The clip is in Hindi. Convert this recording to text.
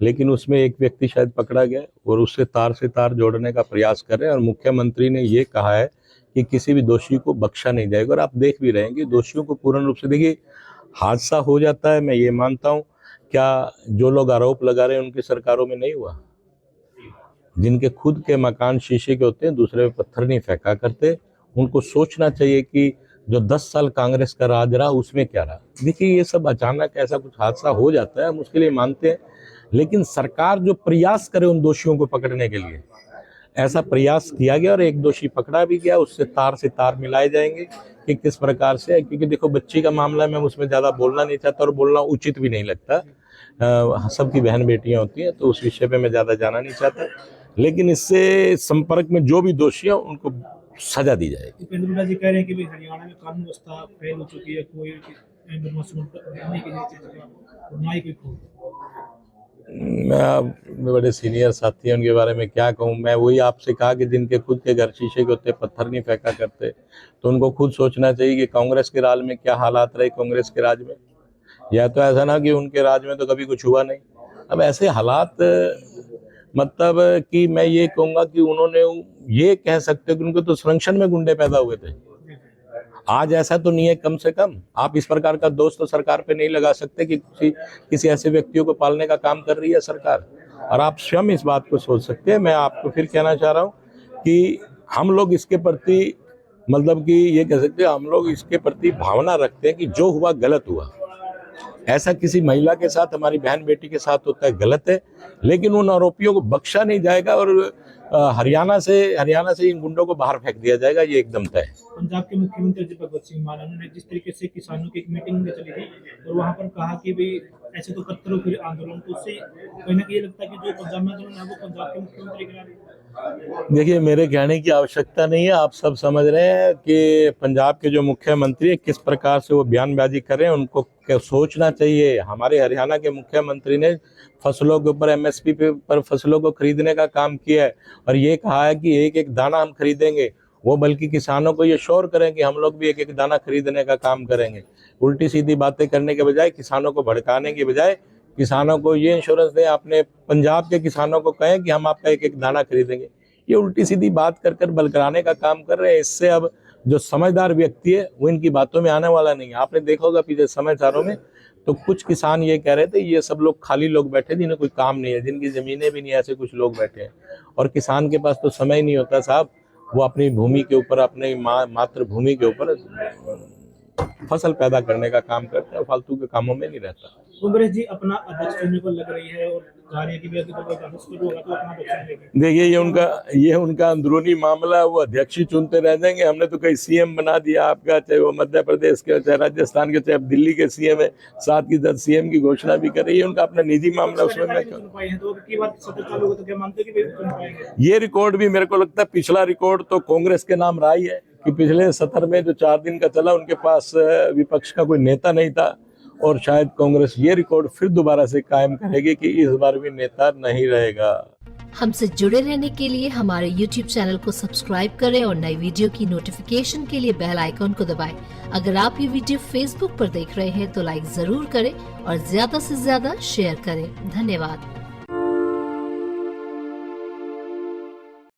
लेकिन उसमें एक व्यक्ति शायद पकड़ा गया और उससे तार जोड़ने का प्रयास कर रहे हैं। और मुख्यमंत्री ने ये कहा है कि किसी भी दोषी को बख्शा नहीं जाएगा। और आप देख भी रहे हैं कि दोषियों को पूर्ण रूप से, देखिए हादसा हो जाता है, मैं ये मानता हूँ। क्या जो लोग आरोप लगा रहे हैं उनकी सरकारों में नहीं हुआ? जिनके खुद के मकान शीशे के होते हैं, दूसरे पे पत्थर नहीं फेंका करते। उनको सोचना चाहिए कि जो 10 साल कांग्रेस का राज रहा उसमें क्या रहा। देखिए ये सब अचानक ऐसा कुछ हादसा हो जाता है, हम उसके लिए मानते हैं, लेकिन सरकार जो प्रयास करे उन दोषियों को पकड़ने के लिए, ऐसा प्रयास किया गया और एक दोषी पकड़ा भी गया। उससे तार मिलाए जाएंगे कि किस प्रकार से, क्योंकि देखो बच्ची का मामला मैं उसमें ज़्यादा बोलना नहीं चाहता और बोलना उचित भी नहीं लगता। सबकी बहन बेटियां होती हैं, तो उस विषय पे मैं ज़्यादा जाना नहीं चाहता। लेकिन इससे संपर्क में जो भी दोषी हैं उनको सजा दी जाएगी। उपेंद्र हुड्डा जी कह रहे हैं कि भाई हरियाणा में कानून व्यवस्था फेल हो चुकी है, कोई ना ही कोई खो। मैं बड़े सीनियर साथी हैं, उनके बारे में क्या कहूँ। मैं वही आपसे कहा कि जिनके खुद के घर शीशे के होते पत्थर नहीं फेंका करते, तो उनको खुद सोचना चाहिए कि कांग्रेस के राज में क्या हालात रहे कांग्रेस के राज में। या तो ऐसा ना कि उनके राज में तो कभी कुछ हुआ नहीं। अब ऐसे हालात, मतलब कि मैं ये कहूँगा कि उन्होंने, ये कह सकते हो कि उनको तो संरक्षण में गुंडे पैदा हुए थे। आज ऐसा तो नहीं है, कम से कम आप इस प्रकार का दोष तो सरकार पे नहीं लगा सकते कि किसी ऐसे व्यक्तियों को पालने का काम कर रही है सरकार। और आप स्वयं इस बात को सोच सकते हैं। मैं आपको फिर कहना चाह रहा हूँ कि हम लोग इसके प्रति, मतलब कि ये कह सकते हैं, हम लोग इसके प्रति भावना रखते हैं कि जो हुआ गलत हुआ। ऐसा किसी महिला के साथ, हमारी बहन बेटी के साथ होता है, गलत है, लेकिन उन आरोपियों को बख्शा नहीं जाएगा और हरियाणा से इन गुंडों को बाहर फेंक दिया जाएगा, ये एकदम तय है। पंजाब के मुख्यमंत्री भगवत सिंह मान ने जिस तरीके से किसानों की एक मीटिंग में चली थी और वहां पर कहा कि भाई ऐसे तो कत्लो फिर आंदोलन, तो उससे कहीं ना कहीं लगता है कि जो पंजाब में आंदोलन है वो पंजाब के मुख्यमंत्री करा रहे हैं। देखिए मेरे कहने की आवश्यकता नहीं है, आप सब समझ रहे हैं कि पंजाब के जो मुख्यमंत्री है किस प्रकार से वो बयानबाजी कर रहे हैं। उनको क्या सोचना चाहिए। हमारे हरियाणा के मुख्यमंत्री ने फसलों के ऊपर एमएसपी पर फसलों को खरीदने का काम किया है और ये कहा है कि एक एक दाना हम खरीदेंगे। वो बल्कि किसानों को ये श्योर करें कि हम लोग भी एक एक दाना खरीदने का काम करेंगे। उल्टी सीधी बातें करने के बजाय, किसानों को भड़काने के बजाय, किसानों को ये इंश्योरेंस दें, अपने पंजाब के किसानों को कहें कि हम आपका एक एक दाना खरीदेंगे। ये उल्टी सीधी बात कर कर बलकराने का काम कर रहे हैं। इससे अब जो समझदार व्यक्ति है वो इनकी बातों में आने वाला नहीं है। आपने देखा होगा पीछे समाचारों में तो कुछ किसान ये कह रहे थे ये सब लोग खाली लोग बैठे, जिन्हें कोई काम नहीं है, जिनकी जमीनें भी नहीं, ऐसे कुछ लोग बैठे हैं। और किसान के पास तो समय नहीं होता साहब, वो अपनी भूमि के ऊपर, अपनी मातृभूमि के ऊपर फसल पैदा करने का काम करते हैं, फालतू के कामों में नहीं रहता। कांग्रेस जी अपना अध्यक्ष चुनने को लग रही है और कह रही है कि अध्यक्ष होगा तो अपना अध्यक्ष चुनेगी। देखिए ये उनका अंदरूनी मामला है, वो अध्यक्ष ही चुनते रह जाएंगे। हमने तो कई सीएम बना दिया आपका, चाहे वो मध्य प्रदेश के, चाहे राजस्थान के, चाहे दिल्ली के सीएम है, साथ की साथ सीएम की घोषणा भी कर रही है। उनका अपना निजी मामला, उसमें मैं ये रिकॉर्ड भी मेरे को लगता है, पिछला रिकॉर्ड तो कांग्रेस के नाम रहा ही है कि पिछले सत्र में जो 4 दिन का चला उनके पास विपक्ष का कोई नेता नहीं था। और शायद कांग्रेस ये रिकॉर्ड फिर दोबारा से कायम करेगी कि इस बार भी नेता नहीं रहेगा। हमसे जुड़े रहने के लिए हमारे YouTube चैनल को सब्सक्राइब करें और नई वीडियो की नोटिफिकेशन के लिए बेल आइकॉन को दबाएं। अगर आप ये वीडियो Facebook पर देख रहे हैं तो लाइक जरूर करें और ज्यादा से ज्यादा शेयर करें। धन्यवाद।